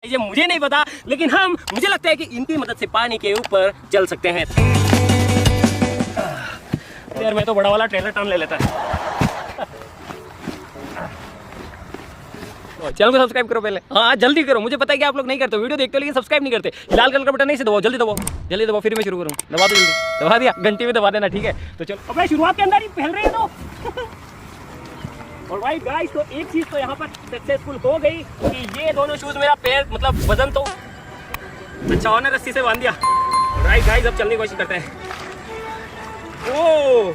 ये मुझे नहीं पता, लेकिन मुझे लगता है कि इनकी मदद से पानी के ऊपर चल सकते हैं। यार मैं तो बड़ा वाला ट्रेलर टर्न ले लेता है। चैनल को सब्सक्राइब करो पहले, हाँ जल्दी करो। मुझे पता है कि आप लोग नहीं करते, वीडियो देखते हो लेकिन सब्सक्राइब नहीं करते। लाल कलर का बटन नहीं से दबाओ, जल्दी दबाओ, जल्दी दबाओ, फिर मैं शुरू करूँ। दबा दो जल्दी, दबा दिया, घंटे में दबा देना, ठीक है। तो चलो, अब शुरुआत के अंदर ही पहल रहे हैं तो ऑलराइट गाइस, तो एक चीज तो यहाँ पर सक्सेसफुल हो गई कि ये दोनों शूज मेरा पैर मतलब वजन तो अच्छा होने रस्सी से बांध दिया। ऑलराइट गाइस, अब चलने की कोशिश करते हैं। ओह